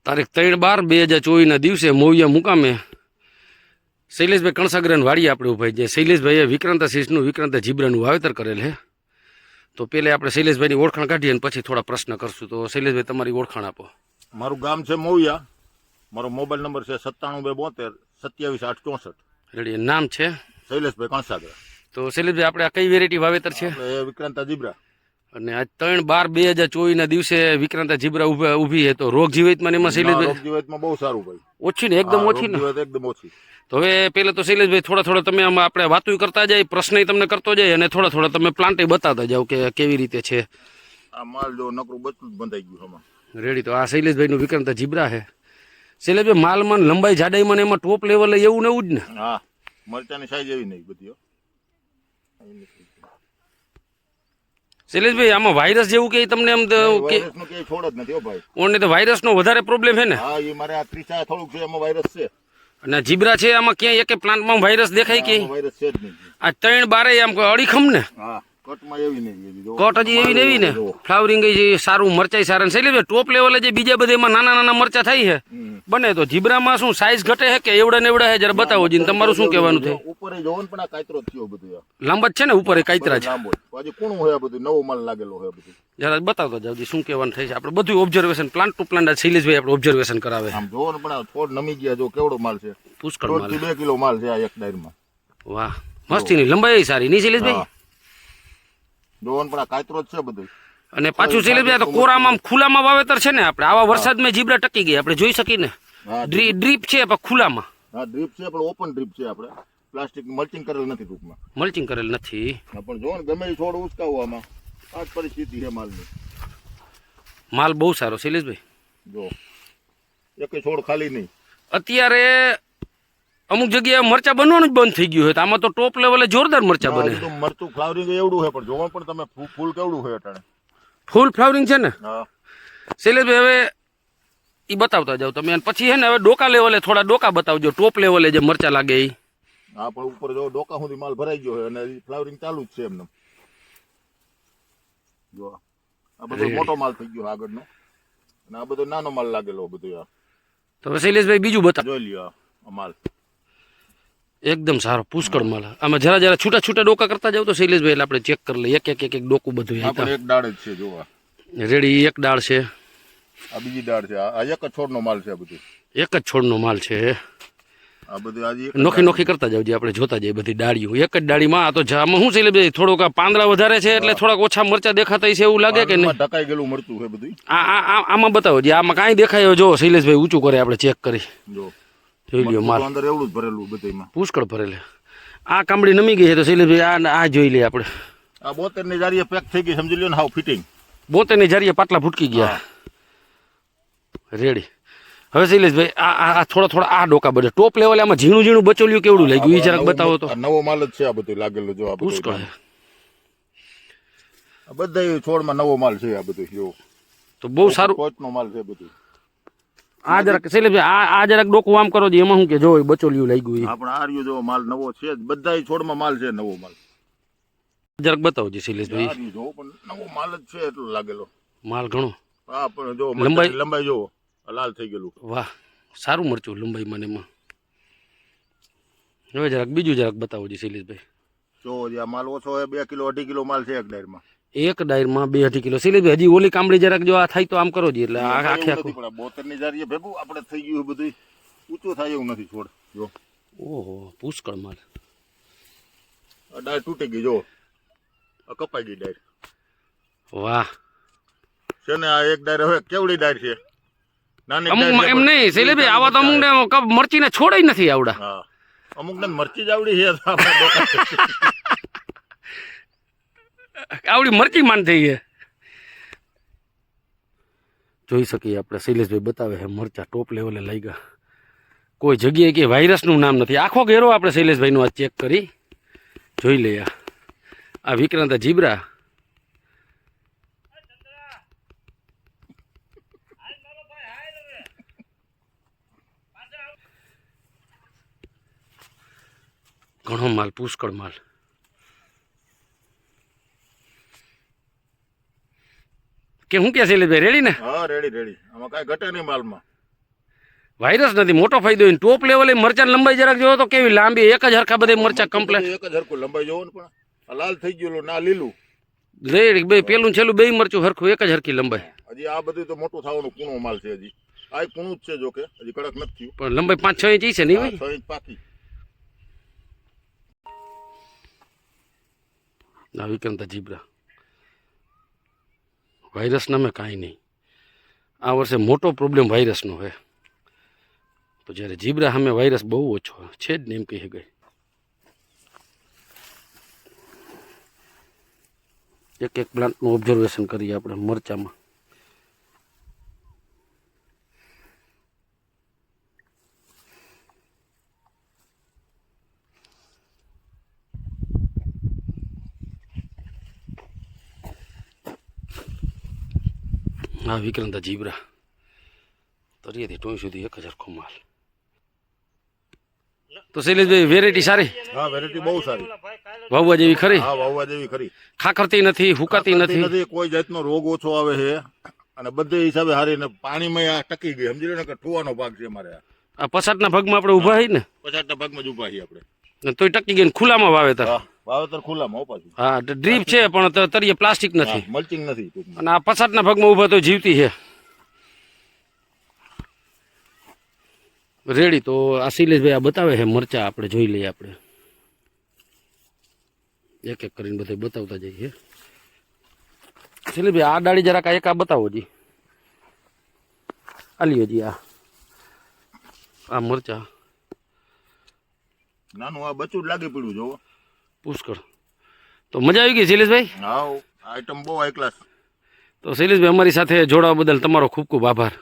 તારીખ 3/12/2024 દિવસે મોવિયા મુકામે શૈલેષભાઈ કણસાગરન વાડી આપણે ઉભા છે. શૈલેષભાઈએ વિક્રાંતાશીષનું વિક્રાંતા જીબ્રાનું વાવેતર કરેલ છે. તો પહેલે આપણે શૈલેષભાઈની ઓળખાણ કાઢીએ અને પછી થોડા પ્રશ્ન કરશું. તો શૈલેષભાઈ તમારી ઓળખાણ આપો. મારું ગામ છે મોવિયા. મારો મોબાઈલ નંબર છે 97 272 27 8 64. રેડી. નામ છે શૈલેષભાઈ કણસાગર. તો શૈલેષભાઈ આપણે આ કઈ વેરાયટી વાવેતર છે? વિક્રાંતા જીબ્રા. અને આજ 3/12/2024 દિવસે વિક્રાંતા જીબ્રા ઊભી છે. તો રોગ જીવાતમાં એમાં શૈલેષભાઈ જીવાતમાં બહુ સારું ભાઈ. ઓછી ને એકદમ ઓછી ને? એકદમ ઓછી. તો હવે પેલા તો શૈલેષભાઈ થોડા તમે આમાં આપણે વાતું કરતા જાય, પ્રશ્ન તમને કરતો જાય અને થોડા તમે પ્લાન્ટ બતાવતા જાવ કે કેવી રીતે છે. આ માલ જો નકરું બચલું જ બંધાઈ ગયું આમાં. રેડી. તો આ શૈલેષભાઈનું વિક્રાંતા જીબ્રા છે. શૈલેષભાઈ માલમાં લંબાઈ જાડાઈમાં એમાં ટોપ લેવલે એવું ને એવું જ ને? હા, મરચાની સાઈઝ એવી નહીં બધી. શૈલેષભાઈ આમાં વાયરસ જેવું કે તમને એમ વાયરસનો કે છોડ જ નથી હો ભાઈ. ઓને તો વાયરસનો વધારે પ્રોબ્લેમ છે ને? હા, એ મારે આ ત્રીસા થોડુંક છે એમાં વાયરસ છે. અને જીબ્રા છે આમાં ક્યાંય એક પ્લાન્ટમાં વાયરસ દેખાય કે? વાયરસ છે જ નહીં. આ 3/12 આમ અડીખમ ને? હા, કટમાં એવી નહીં. કટ હજી એવી ને એવી ને? ફ્લાવરિંગ સારું, મરચાઈ સારા. શૈલેષભાઈ ટોપ લેવલે જે બીજા બધેમાં નાના મરચા થાય છે બને, તો જીબ્રામાં શું સાઈઝ ઘટે છે કે એવડા ને એવડા છે? જરા બતાવો જી. તમારું શું કહેવાનું થાય? ઉપર જોવન પણ આ કાતરો થયો બધું. લાંબા જ છે ને ઉપર? કાતરા છે. હજી કોણું હોય બધું, નવો માલ લાગેલો હોય બધું. જરા બતાવતો જાવ શું કહેવાનું થાય છે. આપણે બધું ઓબ્ઝર્વેશન, પ્લાન્ટ ટુ પ્લાન્ટ શૈલેષભાઈ આપણે ઓબ્ઝર્વેશન કરાવે. આમ જોવન પણ આ છોડ નમી ગયા. જો કેવડો માલ છે. પુષ્કળ માલ. 2 કિલો માલ છે આ એક ડાયરમાં. વાહ, મસ્તીની લંબાઈ સારી નહીં શૈલેષભાઈ? જોવન પણ આ કાતરો જ છે બધું. અને પાછું શૈલેષભાઈ તો કોરામાં ખુલ્લામાં વાવેતર છે ને આપણે? આવા વરસાદમાં જીબ્રા ટકી ગયા આપણે જોઈ શકીને. ડ્રીપ છે પણ ખુલ્લામાં? હા, ડ્રીપ છે પણ ઓપન ડ્રીપ છે. આપણે પ્લાસ્ટિક મલ્ચિંગ કરેલ નથી ટૂંકમાં. મલ્ચિંગ કરેલ નથી. પણ જો ને ગમે એ છોડ ઉચકાવવામાં આ જ પરિસ્થિતિ છે માલની. માલ બહુ સારો શૈલેષભાઈ. જો એક છોડ ખાલી નહીં. અત્યારે અમુક જગ્યાએ મરચા બનવાનું જ બંધ થઈ ગયું હોય, તો આમાં તો ટોપ લેવલે જોરદાર મરચા બને. મરચું ફ્લાવરિંગ એવડું છે પણ જોવા પણ તમે ફૂલ કેવડું હોય અટાણે. ફૂલ ફ્લાવરિંગ છે ને? હા શૈલેષભાઈ હવે એ બતાવતા જાવ તમે. પછી છે ને હવે ડોકા લેવલે થોડા ડોકા બતાવજો, ટોપ લેવલે જે મરચા લાગે એ. હા, પણ ઉપર જો ડોકા સુધી માલ ભરાઈ ગયો હોય અને ફ્લાવરિંગ ચાલુ જ છે એમને. જો આ બધો મોટો માલ થઈ ગયો આગળનો અને આ બધો નાનો માલ લાગેલો બધું. તો શૈલેષભાઈ બીજું બતાવો. જોઈ લ્યો આ માલ એકદમ સારો પુષ્કળ માલ. આમાં જરા છૂટા ડોકા કરતા જાવ તો શૈલેષભાઈ એટલે આપણે ચેક કરી લઈએ એક ડોકું બધું. એક ડાળ જ છે જોવા. રેડી. એક ડાળ છે. આ બીજી ડાળ છે. આ એક જ છોડનો માલ છે. બધું એક જ છોડનો માલ છે. આ બધું આજે નોખી કરતા જાવ, આપણે જોતા જઈએ બધી ડાળીઓ. એક જ ડાળીમાં આ તો આમાં શું શૈલેષભાઈ થોડોક પાંદડા વધારે છે એટલે થોડાક ઓછા મરચા દેખાતા છે એવું લાગે કે નહીં? ઢકાઈ ગયેલું મળતું છે બધું. આમાં બતાવો જે આમાં કાંઈ દેખાય જો શૈલેષભાઈ ઊંચું કરે આપણે ચેક કરી. જો જોઈ લ્યો માલ અંદર એવડું જ ભરેલું બધુંમાં. પુષ્કળ ભરેલે. આ કામડી નમી ગઈ છે તો શૈલેષભાઈ આ જોઈ લઈએ આપણે. આ 72 ની જારીએ પેક થઈ ગઈ સમજી લ્યો ને. હાવ ફિટિંગ 72 ની જારીએ પાટલા ફૂટકી ગયા. રેડી. હવે શૈલેષભાઈ આ થોડા આ ડોકા બધે ટોપ લેવલે આમાં ઝીણું બચોલ્યું કેવડું લાગ્યું એ જરાક બતાવો તો. નવો માલ જ છે આ બધું લાગેલું. જો આ પુષ્કળ બધા છોડમાં નવો માલ છે આ બધું. જો તો બહુ સારું ટોચનો માલ છે બધું. આ જરાક શૈલેષભાઈ આ જરાક ડોકું આમ કરો એમાં શું કે જો બચોલ્યું લાગ્યું. આપણે આ રહ્યું જો માલ નવો છે. બધા છોડમાં માલ છે નવો માલ. જરાક બતાવજો શૈલેષભાઈ. જો પણ નવો માલ જ છે એટલો લાગેલો માલ ઘણો. હા, પણ જો લંબાઈ જો લાલ થઈ ગયેલું. વાહ, સારું મરચું લંબાઈ મને એમાં. હવે બીજું જરાક બતાવો જી શૈલેષભાઈ. જો આ માલ ઓછો હોય 2 કિલો 2.5 કિલો માલ છે એક ડાયરમાં. એક ડાયરમાં 2-2.5 કિલો. શૈલેષભાઈ હજી ઓલી કામડી જરાક જો આ થાય તો આમ કરો જી એટલે આખે 72 ની જારીએ ભેગું આપણે થઈ ગયું બધું. ઊંચું થાય એવું નથી છોડ. જો ઓહો, પુષ્કળ માલ. ડાળ તૂટી ગઈ. જો આ કપાઈ ગઈ ડાળ. વાહ છે ને આ એક ડાળ હવે કેવડી ડાળ છે નાની. અમુક એમ નહીં શૈલેષભાઈ, આવા તો અમુક ને મરચી ને છોડે નથી આવડા. હા, અમુક ને મરચી જ આવડી છે. આવડી મરચી માન થઈ છે. જોઈ શકીએ આપણે શૈલેષભાઈ બતાવે છે મરચા ટોપ લેવલે લાગ્યા. કોઈ જગ્યાએ કે વાયરસનું નામ નથી. આખો ઘેરો આપણે શૈલેષભાઈનો આ ચેક કરી જોઈ લઈએ. આ વિક્રાંતા જીબ્રા ઘણો માલ, પુષ્કળ માલ. કે હું કે શૈલેષભાઈ રેડી ને? હા, રેડી. આમાં કાંઈ ઘટે નહીં માલમાં. વાયરસ નથી, મોટો ફાયદો એને. ટોપ લેવલે મરચાં લંબાઈ જરાક જોવો તો કેવી લાંબી, એક જ હરખા બધે મરચાં કમ્પ્લેટ. એક જ હરખું લંબાઈ જોવો ને, પણ આ લાલ થઈ ગયેલું ના લીલું. રેડ બે પેલું ને છેલ્લું બે મરચું હરખું, એક જ હરખી લંબાઈ. હજી આ બધું તો મોટું થવાનું કૂણો માલ છે. હજી આ એક કૂણું જ છે, જો કે હજી કડક નથી થયું. પણ લંબાઈ 5-6 ઇંચ છે નહીં ભાઈ? 6 ઇંચ પાકી. ના વિક્રાંતા જીબ્રા વાયરસ નામે કાંઈ નહીં. આ વર્ષે મોટો પ્રોબ્લેમ વાયરસનો છે. તો જ્યારે જીબ્રા સામે વાયરસ બહુ ઓછો છે જ ને એમ કહી શકાય. એક એક પ્લાન્ટનું ઓબ્ઝર્વેશન કરીએ આપણે મરચામાં. હા વિક્રાંતા જીબ્રા તરીએથી ટોઈ સુધી 1000 માલ. તો શૈલેષભાઈ વેરાયટી સારી? હા, વેરાયટી બહુ સારી. વાવવા જેવી ખરી? હા, વાવવા જેવી ખરી. ખાખરતી નથી, હુકાતી નથી. કોઈ જાતનો રોગ ઓછો આવે છે અને બધે હિસાબે સારી. ને પાણીમાં આ ટકી ગઈ, સમજી લો ને કે ઠુવાનો ભાગ છે અમારે. આ પછાતના ભાગમાં આપણે ઊભા હોય ને, 50ના ભાગમાં જ ઊભા છીએ આપણે. તોય ટકી ગઈ ને ખુલ્લામાં વાવેતર. હા, વાવેતર ખુલ્લામાં હો પાછું. હા ડ્રીપ છે પણ તળિયે પ્લાસ્ટિક નથી, મલ્ચિંગ નથી ટૂંકમાં. અને આ પછાતના ભાગમાં ઊભા તો જીવતી છે રેડી. તો આ શૈલેષભાઈ આ બતાવે છે મરચા, આપણે જોઈ લઈએ. આપણે એક એક કરીને બધે બતાવતા જઈએ. શૈલેષભાઈ આ ડાળી જરાક એક આ બતાવો જી. આ લ્યો જી, આ મરચા નાનું આ બચ્ચું જ લાગી પડ્યું જોવો પુષ્કળ. તો મજા આવી ગઈ શૈલેષભાઈ? હા, આઈટમ બહુ હાઈ ક્લાસ. તો શૈલેષભાઈ અમારી સાથે જોડાવા બદલ તમારો ખૂબ ખૂબ આભાર.